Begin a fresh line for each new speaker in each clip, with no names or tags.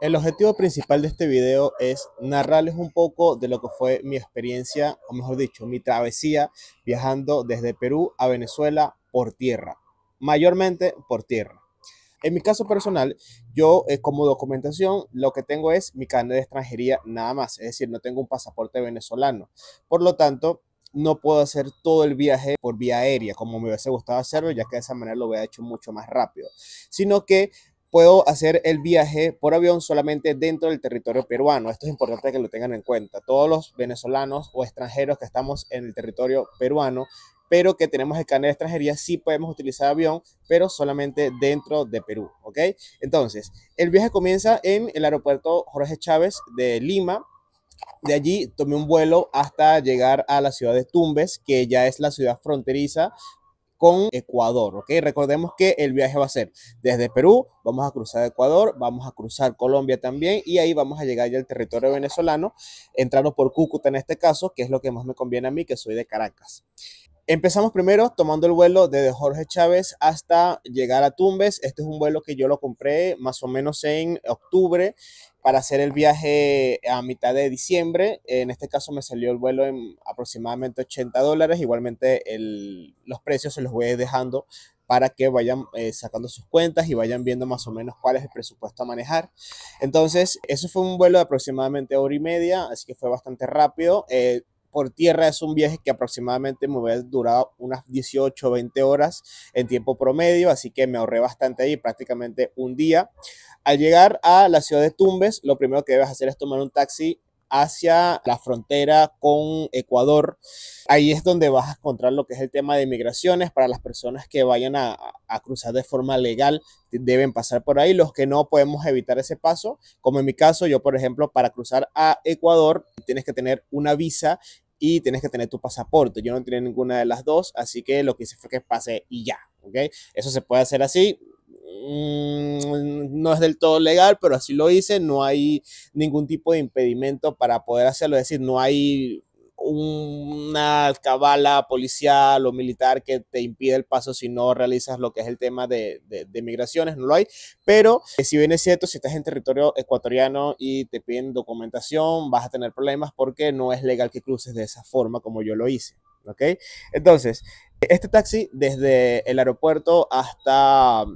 El objetivo principal de este video es narrarles un poco de lo que fue mi experiencia, o mejor dicho, mi travesía viajando desde Perú a Venezuela por tierra, mayormente por tierra. En mi caso personal, yo como documentación lo que tengo es mi carnet de extranjería nada más, es decir, no tengo un pasaporte venezolano. Por lo tanto, no puedo hacer todo el viaje por vía aérea como me hubiese gustado hacerlo, ya que de esa manera lo hubiera hecho mucho más rápido, sino que puedo hacer el viaje por avión solamente dentro del territorio peruano. Esto es importante que lo tengan en cuenta. Todos los venezolanos o extranjeros que estamos en el territorio peruano, pero que tenemos el carnet de extranjería, sí podemos utilizar avión, pero solamente dentro de Perú, ¿ok? Entonces, el viaje comienza en el aeropuerto Jorge Chávez de Lima. De allí tomé un vuelo hasta llegar a la ciudad de Tumbes, que ya es la ciudad fronteriza con Ecuador, ¿ok? Recordemos que el viaje va a ser desde Perú, vamos a cruzar Ecuador, vamos a cruzar Colombia también y ahí vamos a llegar ya al territorio venezolano, entrando por Cúcuta en este caso, que es lo que más me conviene a mí, que soy de Caracas. Empezamos primero tomando el vuelo desde Jorge Chávez hasta llegar a Tumbes. Este es un vuelo que yo lo compré más o menos en octubre para hacer el viaje a mitad de diciembre. En este caso me salió el vuelo en aproximadamente $80. Igualmente los precios se los voy dejando para que vayan sacando sus cuentas y vayan viendo más o menos cuál es el presupuesto a manejar. Entonces, eso fue un vuelo de aproximadamente hora y media, así que fue bastante rápido. Por tierra es un viaje que aproximadamente me hubiera durado unas 18 o 20 horas en tiempo promedio, así que me ahorré bastante ahí, prácticamente un día. Al llegar a la ciudad de Tumbes, lo primero que debes hacer es tomar un taxi hacia la frontera con Ecuador. Ahí es donde vas a encontrar lo que es el tema de migraciones. Para las personas que vayan a cruzar de forma legal, deben pasar por ahí. Los que no, podemos evitar ese paso, como en mi caso. Yo, por ejemplo, para cruzar a Ecuador tienes que tener una visa y tienes que tener tu pasaporte. Yo no tenía ninguna de las dos, así que lo que hice fue que pasé y ya, ¿ok? Eso se puede hacer así. No es del todo legal, pero así lo hice. No hay ningún tipo de impedimento para poder hacerlo. Es decir, no hay una cabala policial o militar que te impide el paso si no realizas lo que es el tema de migraciones, no lo hay. Pero si bien es cierto, si estás en territorio ecuatoriano y te piden documentación, vas a tener problemas porque no es legal que cruces de esa forma como yo lo hice, ¿ok? Entonces, este taxi desde el aeropuerto hasta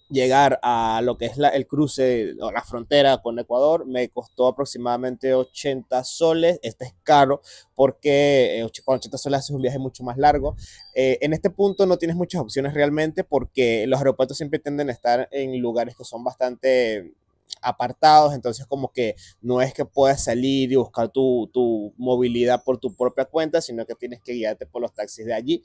llegar a lo que es el cruce o la frontera con Ecuador me costó aproximadamente 80 soles. Este es caro porque con 80 soles haces un viaje mucho más largo. En este punto no tienes muchas opciones realmente porque los aeropuertos siempre tienden a estar en lugares que son bastante apartados, entonces como que no es que puedas salir y buscar tu movilidad por tu propia cuenta, sino que tienes que guiarte por los taxis de allí.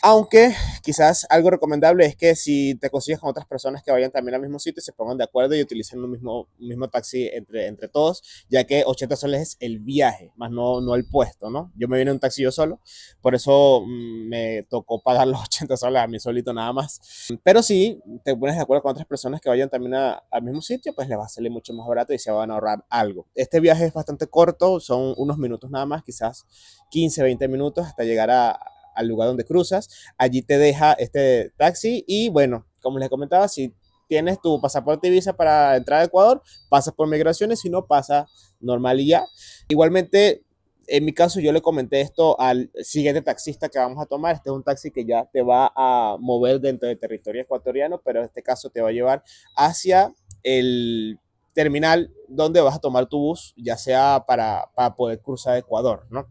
Aunque quizás algo recomendable es que si te consigues con otras personas que vayan también al mismo sitio, se pongan de acuerdo y utilicen el mismo taxi entre todos, ya que 80 soles es el viaje, más no el puesto, ¿no? Yo me vine en un taxi yo solo, por eso me tocó pagar los 80 soles a mí solito nada más. Pero si te pones de acuerdo con otras personas que vayan también al mismo sitio, pues les va a salir mucho más barato y se van a ahorrar algo. Este viaje es bastante corto, son unos minutos nada más, quizás 15, 20 minutos hasta llegar al lugar donde cruzas. Allí te deja este taxi y bueno, como les comentaba, si tienes tu pasaporte y visa para entrar a Ecuador, pasas por migraciones, si no pasa normal y ya. Igualmente, en mi caso, yo le comenté esto al siguiente taxista que vamos a tomar. Este es un taxi que ya te va a mover dentro del territorio ecuatoriano, pero en este caso te va a llevar hacia el terminal donde vas a tomar tu bus, ya sea para poder cruzar Ecuador, ¿no?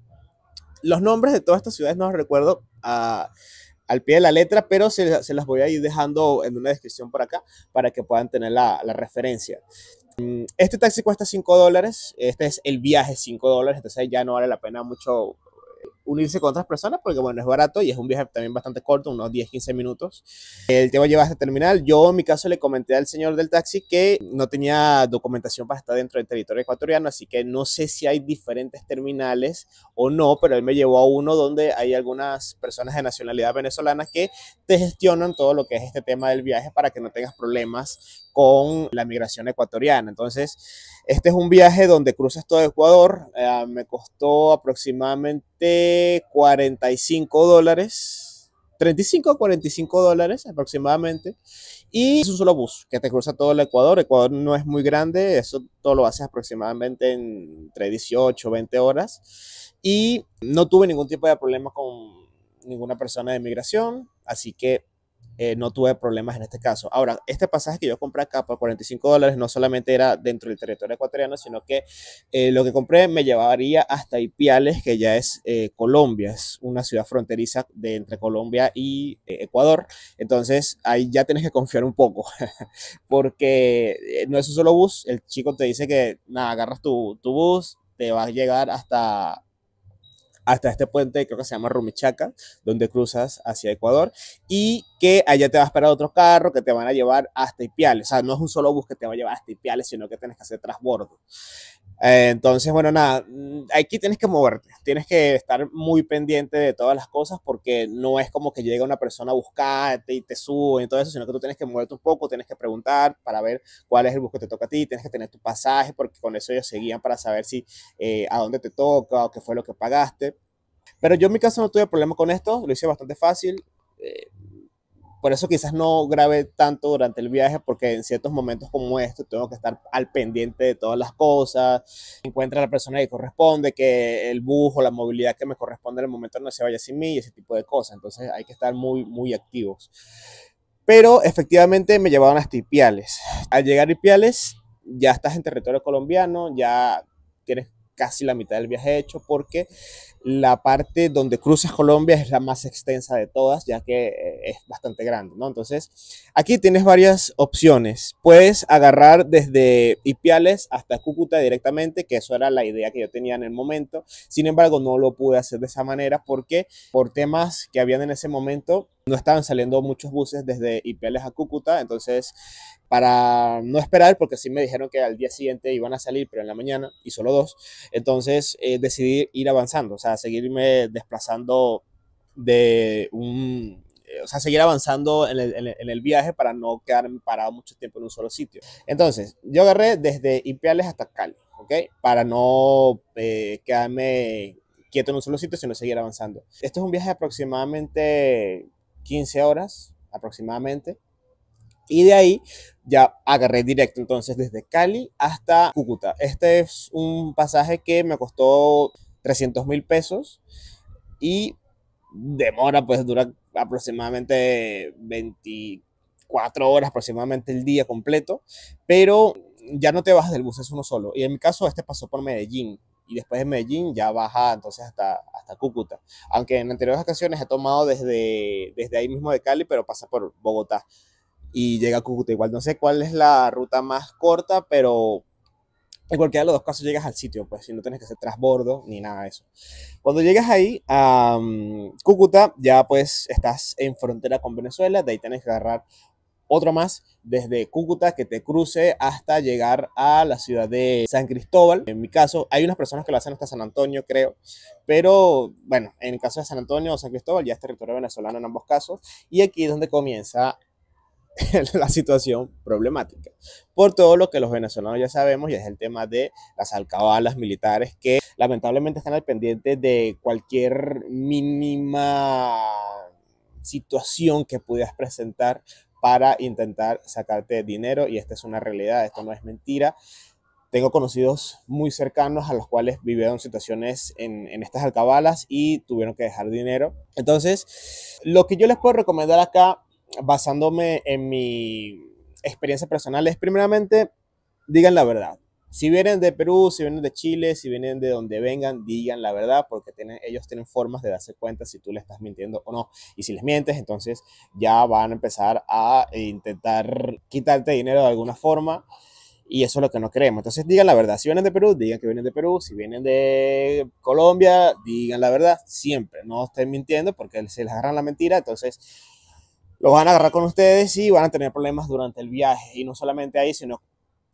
Los nombres de todas estas ciudades no los recuerdo al pie de la letra, pero se las voy a ir dejando en una descripción por acá para que puedan tener la referencia. Este taxi cuesta $5, este es el viaje $5, entonces ya no vale la pena mucho unirse con otras personas porque bueno, es barato y es un viaje también bastante corto, unos 10-15 minutos. Él te va a llevar hasta el terminal. Yo en mi caso le comenté al señor del taxi que no tenía documentación para estar dentro del territorio ecuatoriano, así que no sé si hay diferentes terminales o no, pero él me llevó a uno donde hay algunas personas de nacionalidad venezolana que te gestionan todo lo que es este tema del viaje para que no tengas problemas con la migración ecuatoriana. Entonces, este es un viaje donde cruzas todo Ecuador. Me costó aproximadamente $45. 35 o 45 dólares aproximadamente. Y es un solo bus que te cruza todo el Ecuador. Ecuador no es muy grande, eso todo lo haces aproximadamente entre 18 o 20 horas. Y no tuve ningún tipo de problema con ninguna persona de migración, así que no tuve problemas en este caso. Ahora, este pasaje que yo compré acá por 45 dólares no solamente era dentro del territorio ecuatoriano, sino que lo que compré me llevaría hasta Ipiales, que ya es Colombia, es una ciudad fronteriza de entre Colombia y Ecuador. Entonces, ahí ya tienes que confiar un poco, porque no es un solo bus. El chico te dice que, nada, agarras tu bus, te va a llegar hasta este puente, creo que se llama Rumichaca, donde cruzas hacia Ecuador, y que allá te va a esperar otro carro que te van a llevar hasta Ipiales. O sea, no es un solo bus que te va a llevar hasta Ipiales, sino que tienes que hacer transbordo. Entonces, bueno, nada, aquí tienes que moverte, tienes que estar muy pendiente de todas las cosas, porque no es como que llega una persona a buscarte y te sube y todo eso, sino que tú tienes que moverte un poco, tienes que preguntar para ver cuál es el bus que te toca a ti, tienes que tener tu pasaje, porque con eso ellos se guían para saber si a dónde te toca o qué fue lo que pagaste. Pero yo en mi caso no tuve problema con esto, lo hice bastante fácil. Eh, por eso quizás no grabé tanto durante el viaje, porque en ciertos momentos como estos tengo que estar al pendiente de todas las cosas. Encuentra a la persona que corresponde, que el bus o la movilidad que me corresponde en el momento no se vaya sin mí y ese tipo de cosas. Entonces hay que estar muy, muy activos. Pero efectivamente me llevaban hasta Ipiales. Al llegar a Ipiales ya estás en territorio colombiano, ya tienes casi la mitad del viaje hecho, porque la parte donde cruzas Colombia es la más extensa de todas, ya que es bastante grande, ¿no? Entonces, aquí tienes varias opciones. Puedes agarrar desde Ipiales hasta Cúcuta directamente, que eso era la idea que yo tenía en el momento. Sin embargo, no lo pude hacer de esa manera porque por temas que habían en ese momento, no estaban saliendo muchos buses desde Ipiales a Cúcuta. Entonces, para no esperar, porque sí me dijeron que al día siguiente iban a salir, pero en la mañana, y solo dos, entonces decidí ir avanzando, o sea, seguirme desplazando o sea, seguir avanzando en el viaje para no quedarme parado mucho tiempo en un solo sitio. Entonces, yo agarré desde Ipiales hasta Cali, ¿ok? Para no quedarme quieto en un solo sitio, sino seguir avanzando. Esto es un viaje de aproximadamente 15 horas, aproximadamente. Y de ahí ya agarré directo entonces desde Cali hasta Cúcuta. Este es un pasaje que me costó 300.000 pesos y demora, pues dura aproximadamente 24 horas, aproximadamente el día completo, pero ya no te bajas del bus, es uno solo. Y en mi caso este pasó por Medellín. Y después de Medellín ya baja entonces hasta Cúcuta. Aunque en anteriores ocasiones he tomado desde ahí mismo de Cali, pero pasa por Bogotá y llega a Cúcuta. Igual no sé cuál es la ruta más corta, pero en cualquiera de los dos casos llegas al sitio, pues si no tienes que hacer transbordo ni nada de eso. Cuando llegas ahí a Cúcuta, ya pues estás en frontera con Venezuela, de ahí tienes que agarrar otro más desde Cúcuta que te cruce hasta llegar a la ciudad de San Cristóbal. En mi caso, hay unas personas que lo hacen hasta San Antonio, creo, pero bueno, en el caso de San Antonio o San Cristóbal ya es territorio venezolano en ambos casos, y aquí es donde comienza la situación problemática, por todo lo que los venezolanos ya sabemos, y es el tema de las alcabalas militares que lamentablemente están al pendiente de cualquier mínima situación que pudieras presentar para intentar sacarte dinero. Y esta es una realidad, esto no es mentira. Tengo conocidos muy cercanos a los cuales vivieron situaciones en estas alcabalas y tuvieron que dejar dinero. Entonces, lo que yo les puedo recomendar acá, basándome en mi experiencia personal, es primeramente, digan la verdad. Si vienen de Perú, si vienen de Chile, si vienen de donde vengan, digan la verdad, porque ellos tienen formas de darse cuenta si tú le estás mintiendo o no. Y si les mientes, entonces ya van a empezar a intentar quitarte dinero de alguna forma. Y eso es lo que no queremos. Entonces digan la verdad. Si vienen de Perú, digan que vienen de Perú. Si vienen de Colombia, digan la verdad. Siempre. No estén mintiendo, porque se les agarran la mentira. Entonces los van a agarrar con ustedes y van a tener problemas durante el viaje. Y no solamente ahí, sino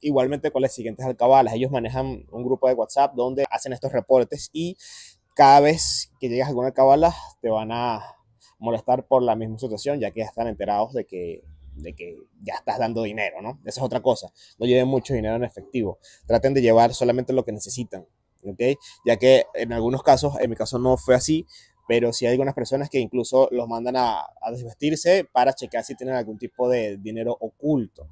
igualmente con las siguientes alcabalas. Ellos manejan un grupo de WhatsApp donde hacen estos reportes, y cada vez que llegas a alguna alcabala te van a molestar por la misma situación, ya que ya están enterados de que ya estás dando dinero, ¿no? Esa es otra cosa. No lleven mucho dinero en efectivo. Traten de llevar solamente lo que necesitan, ¿ok? Ya que en algunos casos, en mi caso no fue así, pero sí hay algunas personas que incluso los mandan a desvestirse para checar si tienen algún tipo de dinero oculto.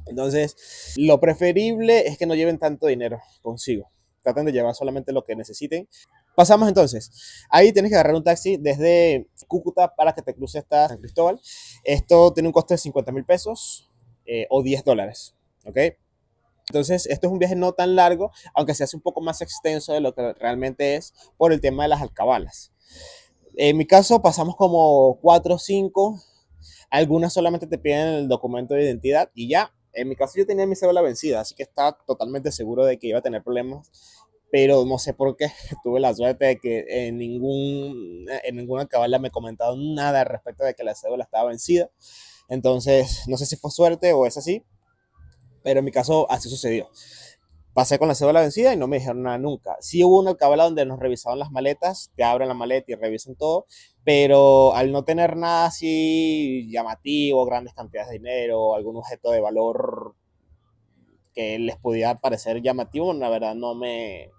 Entonces, lo preferible es que no lleven tanto dinero consigo. Traten de llevar solamente lo que necesiten. Pasamos entonces. Ahí tienes que agarrar un taxi desde Cúcuta para que te cruce hasta San Cristóbal. Esto tiene un costo de 50.000 pesos o $10. ¿Ok? Entonces, esto es un viaje no tan largo, aunque se hace un poco más extenso de lo que realmente es por el tema de las alcabalas. En mi caso, pasamos como 4 o 5. Algunas solamente te piden el documento de identidad y ya. En mi caso yo tenía mi cédula vencida, así que estaba totalmente seguro de que iba a tener problemas, pero no sé por qué. Tuve la suerte de que en ninguna cabala me comentaron nada respecto de que la cédula estaba vencida. Entonces, no sé si fue suerte o es así, pero en mi caso así sucedió. Pasé con la cédula vencida y no me dijeron nada nunca. Sí hubo una alcabala donde nos revisaban las maletas, te abren la maleta y revisan todo, pero al no tener nada así llamativo, grandes cantidades de dinero, algún objeto de valor que les pudiera parecer llamativo, la verdad no me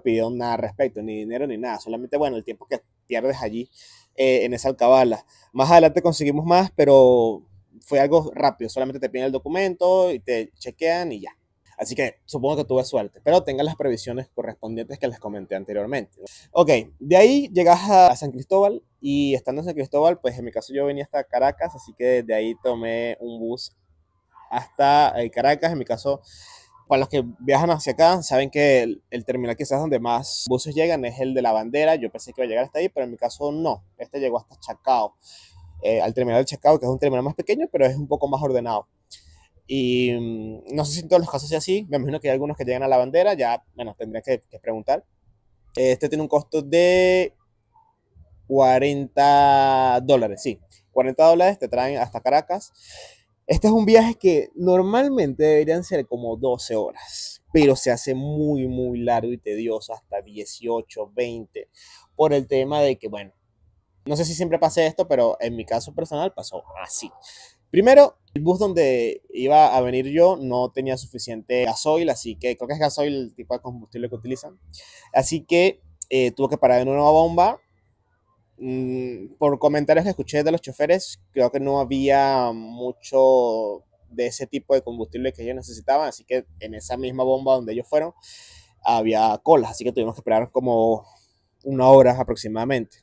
pidieron nada al respecto, ni dinero ni nada, solamente bueno, el tiempo que pierdes allí en esa alcabala. Más adelante conseguimos más, pero fue algo rápido, solamente te piden el documento y te chequean y ya. Así que supongo que tuve suerte, pero tengan las previsiones correspondientes que les comenté anteriormente. Ok, de ahí llegas a San Cristóbal y estando en San Cristóbal, pues en mi caso yo venía hasta Caracas, así que de ahí tomé un bus hasta Caracas. En mi caso, para los que viajan hacia acá, saben que el terminal quizás donde más buses llegan es el de La Bandera. Yo pensé que iba a llegar hasta ahí, pero en mi caso no. Este llegó hasta Chacao, al terminal de Chacao, que es un terminal más pequeño, pero es un poco más ordenado. Y no sé si en todos los casos sea así. Me imagino que hay algunos que llegan a La Bandera, ya, bueno, tendría que preguntar. Este tiene un costo de $40, sí. $40 te traen hasta Caracas. Este es un viaje que normalmente deberían ser como 12 horas, pero se hace muy, muy largo y tedioso, hasta 18, 20, por el tema de que, bueno, no sé si siempre pase esto, pero en mi caso personal pasó así. Primero, el bus donde iba a venir yo no tenía suficiente gasoil, así que creo que es gasoil el tipo de combustible que utilizan. Así que tuve que parar en una bomba. Por comentarios que escuché de los choferes, creo que no había mucho de ese tipo de combustible que ellos necesitaban, así que en esa misma bomba donde ellos fueron había colas, así que tuvimos que esperar como 1 hora aproximadamente.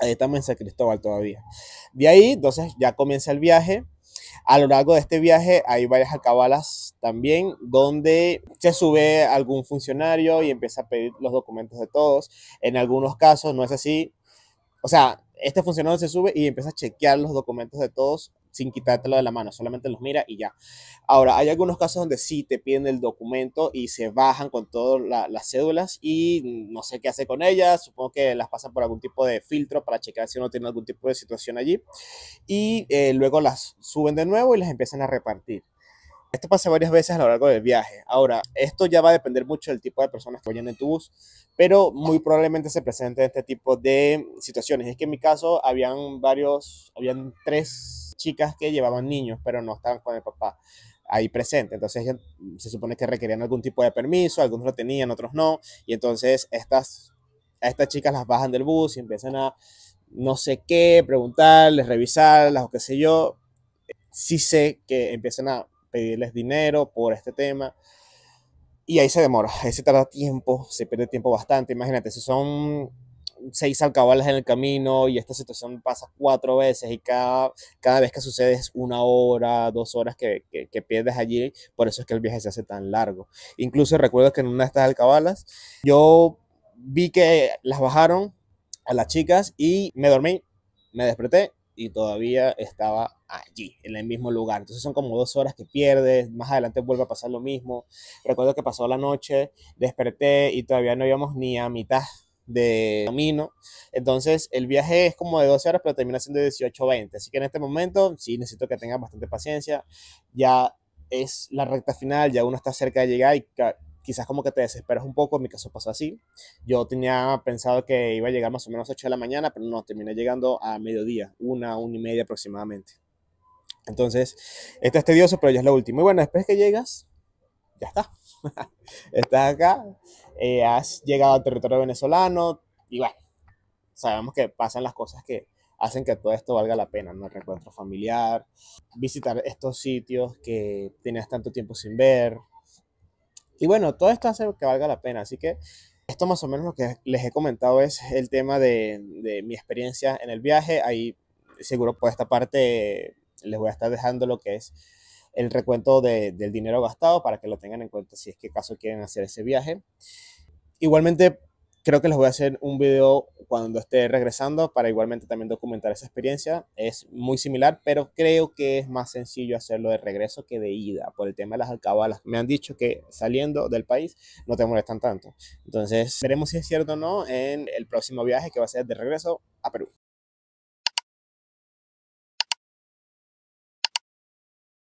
Ahí estamos en San Cristóbal todavía. De ahí, entonces, ya comienza el viaje. A lo largo de este viaje hay varias alcabalas también donde se sube algún funcionario y empieza a pedir los documentos de todos. En algunos casos no es así. O sea, este funcionario se sube y empieza a chequear los documentos de todos sin quitártelo de la mano, solamente los mira y ya. Ahora, hay algunos casos donde sí te piden el documento y se bajan con todas las cédulas y no sé qué hacer con ellas, supongo que las pasan por algún tipo de filtro para checar si uno tiene algún tipo de situación allí y luego las suben de nuevo y las empiezan a repartir. Esto pasa varias veces a lo largo del viaje. Ahora, esto ya va a depender mucho del tipo de personas que vayan en tu bus, pero muy probablemente se presente este tipo de situaciones. Es que en mi caso habían 3 chicas que llevaban niños, pero no estaban con el papá ahí presente. Entonces se supone que requerían algún tipo de permiso, algunos lo tenían, otros no. Y entonces a estas chicas las bajan del bus y empiezan a no sé qué, preguntarles, revisarlas o qué sé yo. Sí sé que empiezan a pedirles dinero por este tema y ahí se demora, ahí se tarda tiempo, se pierde tiempo bastante. Imagínate, si son 6 alcabalas en el camino y esta situación pasa 4 veces y cada vez que sucede es 1 hora, 2 horas que pierdes allí, por eso es que el viaje se hace tan largo. Incluso recuerdo que en una de estas alcabalas yo vi que las bajaron a las chicas y me dormí, me desperté y todavía estaba allí, en el mismo lugar. Entonces son como 2 horas que pierdes, más adelante vuelve a pasar lo mismo. Recuerdo que pasó la noche, desperté y todavía no íbamos ni a mitad de camino. Entonces el viaje es como de 12 horas, pero termina siendo de 18 o 20. Así que en este momento sí necesito que tengan bastante paciencia. Ya es la recta final, ya uno está cerca de llegar y quizás como que te desesperas un poco. En mi caso pasó así. Yo tenía pensado que iba a llegar más o menos 8 de la mañana, pero no, terminé llegando a mediodía, 1, 1:30 aproximadamente. Entonces, esto es tedioso, pero ya es lo último. Y bueno, después que llegas, ya está. Estás acá, has llegado al territorio venezolano y bueno, sabemos que pasan las cosas que hacen que todo esto valga la pena, ¿no? El reencuentro familiar, visitar estos sitios que tenías tanto tiempo sin ver. Y bueno, todo esto hace que valga la pena. Así que esto más o menos lo que les he comentado es el tema de mi experiencia en el viaje. Ahí seguro por esta parte les voy a estar dejando lo que es el recuento del dinero gastado para que lo tengan en cuenta si es que caso quieren hacer ese viaje. Igualmente, creo que les voy a hacer un video cuando esté regresando para igualmente también documentar esa experiencia. Es muy similar, pero creo que es más sencillo hacerlo de regreso que de ida por el tema de las alcabalas. Me han dicho que saliendo del país no te molestan tanto. Entonces, veremos si es cierto o no en el próximo viaje que va a ser de regreso a Perú.